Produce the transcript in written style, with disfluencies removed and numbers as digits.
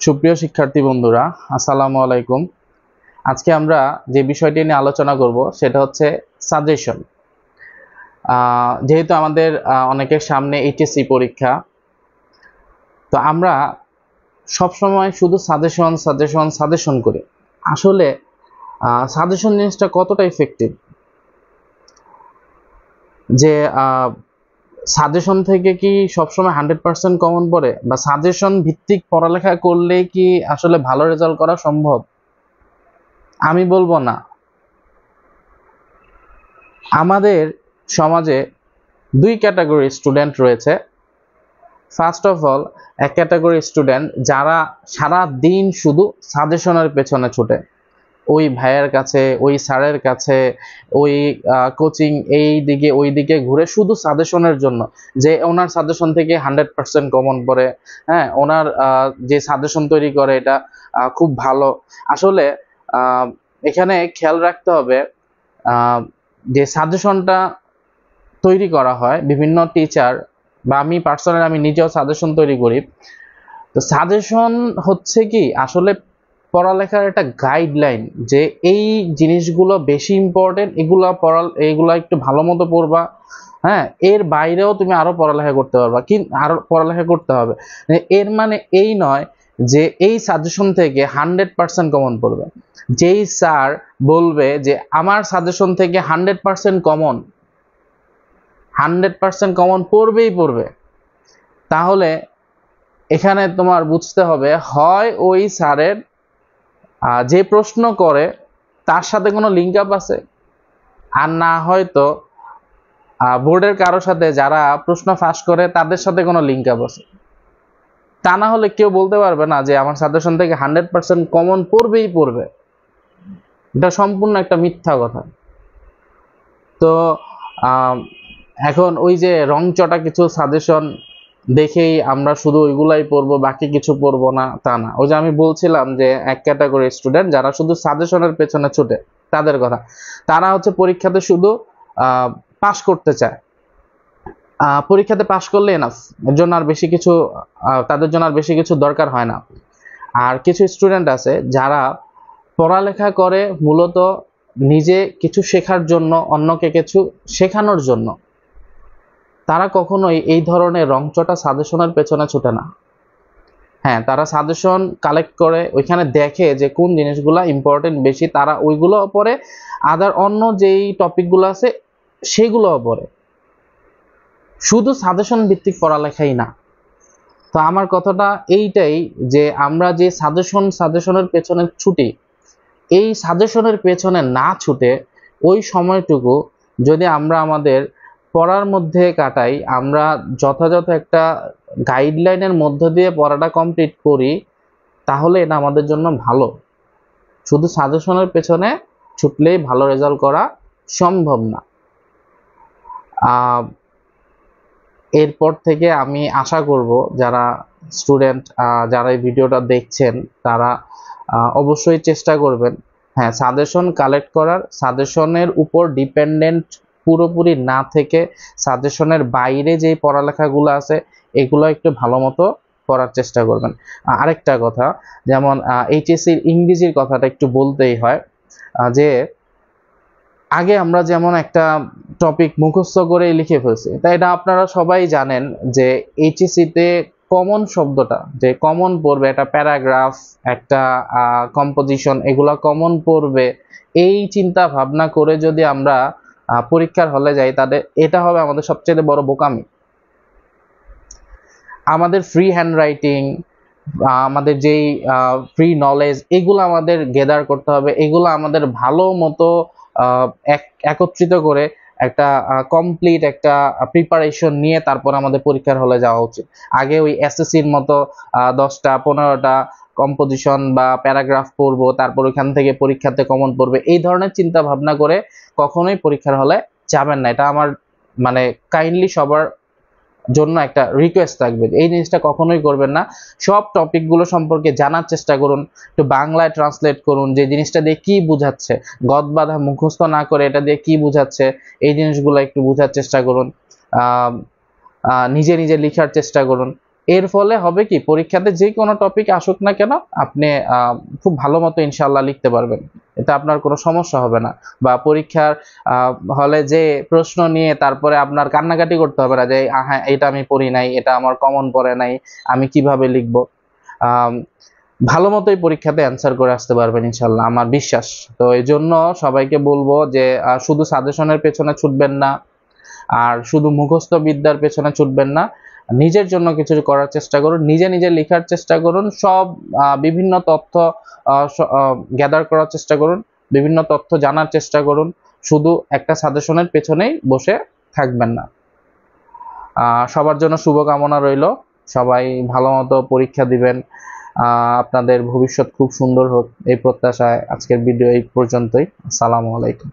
সুপ্রিয় শিক্ষার্থী বন্ধুরা, আসসালামু আলাইকুম। আজকে আমরা যে বিষয়টি নিয়ে আলোচনা করব সেটা হচ্ছে সাজেশন। যেহেতু আমাদের অনেকের সামনে এইচএসসি পরীক্ষা, তো আমরা সবসময় শুধু সাজেশন সাজেশন সাজেশন করি। আসলে সাজেশন জিনিসটা কতটা ইফেক্টিভ, যে সাজেশন থেকে কি সবসময় 100% কমন পড়ে, বা সাজেশন ভিত্তিক পড়ালেখা করলে কি আসলে ভালো রেজাল্ট করা সম্ভব? আমি বলবো না। আমাদের সমাজে দুই ক্যাটাগরি স্টুডেন্ট রয়েছে। ফার্স্ট অফ অল, এক ক্যাটাগরি স্টুডেন্ট যারা সারা দিন শুধু সাজেশনের পেছনে ছুটে, ওই ভাইয়ের কাছে, ওই স্যারের কাছে, ওই কোচিং এই দিকে ওই দিকে ঘুরে শুধু সাজেশনের জন্য, যে ওনার সাজেশন থেকে 100% কমন পড়ে। হ্যাঁ, ওনার যে সাজেশন তৈরি করে এটা খুব ভালো। আসলে এখানে খেয়াল রাখতে হবে, যে সাজেশনটা তৈরি করা হয় বিভিন্ন টিচার, বা আমি পার্সোনালি আমি নিজেও সাজেশন তৈরি করি। তো সাজেশন হচ্ছে কি আসলে পড়ালেখার একটা গাইডলাইন, যে এই জিনিসগুলো বেশি ইম্পর্টেন্ট, এগুলো একটু ভালো মতো পড়বা। হ্যাঁ, এর বাইরেও তুমি আরো পড়ালেখা করতে পারবা, আরো পড়ালেখা করতে হবে। এর মানে এই নয় যে এই সাজেশন থেকে 100% কমন পড়বে। যেই স্যার বলবে যে আমার সাজেশন থেকে 100% কমন, 100% কমন পড়বেই পড়বে, তাহলে এখানে তোমার বুঝতে হবে হয় ওই স্যারের যে প্রশ্ন করে তার সাথে কোনো লিঙ্ক আপ আছে, আর না হয়তো বোর্ডের কারোর সাথে যারা প্রশ্ন ফাঁস করে তাদের সাথে কোনো লিঙ্ক আপ আছে। তা না হলে কেউ বলতে পারবে না যে আমার সাজেশন থেকে 100% কমন পড়বেই পড়বে। এটা সম্পূর্ণ একটা মিথ্যা কথা। তো এখন ওই যে রংচটা কিছু সাজেশন দেখেই আমরা শুধু ওইগুলাই পড়বো, বাকি কিছু পড়বো না, তা না। ওই যে আমি বলছিলাম যে এক ক্যাটাগরি স্টুডেন্ট যারা শুধু সাজেশনের পেছনে ছুটে, তাদের কথা। তারা হচ্ছে পরীক্ষাতে শুধু পাস করতে চায়, পরীক্ষাতে পাস করলে এনাফ, এর জন্য আর বেশি কিছু তাদের জন্য আর বেশি কিছু দরকার হয় না। আর কিছু স্টুডেন্ট আছে যারা পড়ালেখা করে মূলত নিজে কিছু শেখার জন্য, অন্যকে কিছু শেখানোর জন্য। তারা কখনোই এই ধরনের রংচটা সাজেশনের পেছনে ছুটে না। হ্যাঁ, তারা সাজেশন কালেক্ট করে, ওইখানে দেখে যে কোন জিনিসগুলা ইম্পর্টেন্ট বেশি, তারা ওইগুলো পড়ে। আদার অন্য যেই টপিকগুলো আছে সেগুলোও পড়ে, শুধু সাজেশন ভিত্তিক পড়ালেখাই না। তো আমার কথাটা এইটাই, যে আমরা যে সাজেশনের পেছনে ছুটি, এই সাজেশনের পেছনে না ছুটে ওই সময়টুকু যদি আমরা আমাদের পড়ার মধ্যে কাটাই, আমরা যথাযথ একটা গাইডলাইনের মধ্য দিয়ে পড়াটা কমপ্লিট করি, তাহলে এটা আমাদের জন্য ভালো। শুধু সাজেশনের পেছনে ছুটলেই ভালো রেজাল্ট করা সম্ভব না। এরপর থেকে আমি আশা করব যারা স্টুডেন্ট, যারা এই ভিডিওটা দেখছেন, তারা অবশ্যই চেষ্টা করবেন, হ্যাঁ, সাজেশন কালেক্ট করার, সাজেশনের উপর ডিপেন্ডেন্ট পুরোপুরি না থেকে সাজেশনের বাইরে যে পড়ালেখাগুলো আছে এগুলো একটু ভালো মতো করার চেষ্টা করবেন। আরেকটা কথা, যেমন এইচএসসির ইংরেজির কথাটা একটু বলতেই হয়, যে আগে আমরা যেমন একটা টপিক মুখস্থ করে লিখে ফেলছি, তাই এটা আপনারা সবাই জানেন যে এইচএসসিতে কমন শব্দটা যে কমন পড়বে, একটা প্যারাগ্রাফ, একটা কম্পোজিশন, এগুলা কমন পড়বে, এই চিন্তা ভাবনা করে যদি আমরা পরীক্ষার হলে যাই, তাহলে এটা হবে আমাদের সবচেয়ে বড় বোকামি। আমাদের ফ্রি হ্যান্ড রাইটিং, আমাদের যেই ফ্রি নলেজ, এগুলো আমাদের গেদার করতে হবে, এগুলো আমাদের ভালো মতো একত্রিত করে একটা কমপ্লিট একটা প্রিপারেশন নিয়ে তারপর আমাদের পরীক্ষার হলে যাওয়া উচিত। আগে ওই এসএসসির মতো 10টা 15টা কম্পোজিশন বা প্যারাগ্রাফ পড়বো, তারপর ওইখান থেকে পরীক্ষাতে কমন পড়বে, এই ধরনের চিন্তা ভাবনা করে কখনোই পরীক্ষার হলে যাবেন না। এটা আমার মানে কাইন্ডলি সবার জন্য একটা রিকোয়েস্ট থাকবে, এই জিনিসটা কখনোই করবেন না। সব টপিকগুলো সম্পর্কে জানার চেষ্টা করুন, একটু বাংলায় ট্রান্সলেট করুন, যে জিনিসটা দিয়ে কি বুঝাচ্ছে, গদ বাঁধা মুখস্থ না করে এটা দিয়ে কি বুঝাচ্ছে এই জিনিসগুলো একটু বোঝার চেষ্টা করুন। নিজে নিজে লিখার চেষ্টা করুন। এর ফলে হবে কি, পরীক্ষাতে যে কোনো টপিক আসুক না কেন আপনি খুব ভালো মতো ইনশাআল্লাহ লিখতে পারবেন, এটা আপনার কোনো সমস্যা হবে না। বা পরীক্ষার হলে যে প্রশ্ন নিয়ে তারপরে আপনার কান্নাকাটি করতে হবে না যে হ্যাঁ এটা আমি পড়ি নাই, এটা আমার কমন পড়ে নাই, আমি কিভাবে লিখবো। ভালো মতোই পরীক্ষাতে অ্যান্সার করে আসতে পারবেন ইনশাল্লাহ, আমার বিশ্বাস। তো এই জন্য সবাইকে বলবো যে শুধু সাজেশনের পেছনে ছুটবেন না, আর শুধু মুখস্থ বিদ্যার পেছনে ছুটবেন না, নিজের জন্য কিছু করার চেষ্টা করুন, নিজে নিজে লেখার চেষ্টা করুন, সব বিভিন্ন তথ্য গ্যাদার করার চেষ্টা করুন, বিভিন্ন তথ্য জানার চেষ্টা করুন, শুধু একটা সাজেশনের পেছনেই বসে থাকবেন না। সবার জন্য শুভকামনা রইল, সবাই ভালো মতো পরীক্ষা দিবেন, আপনাদের ভবিষ্যৎ খুব সুন্দর হোক এই প্রত্যাশায় আজকের ভিডিও এই পর্যন্তই। আসসালামু আলাইকুম।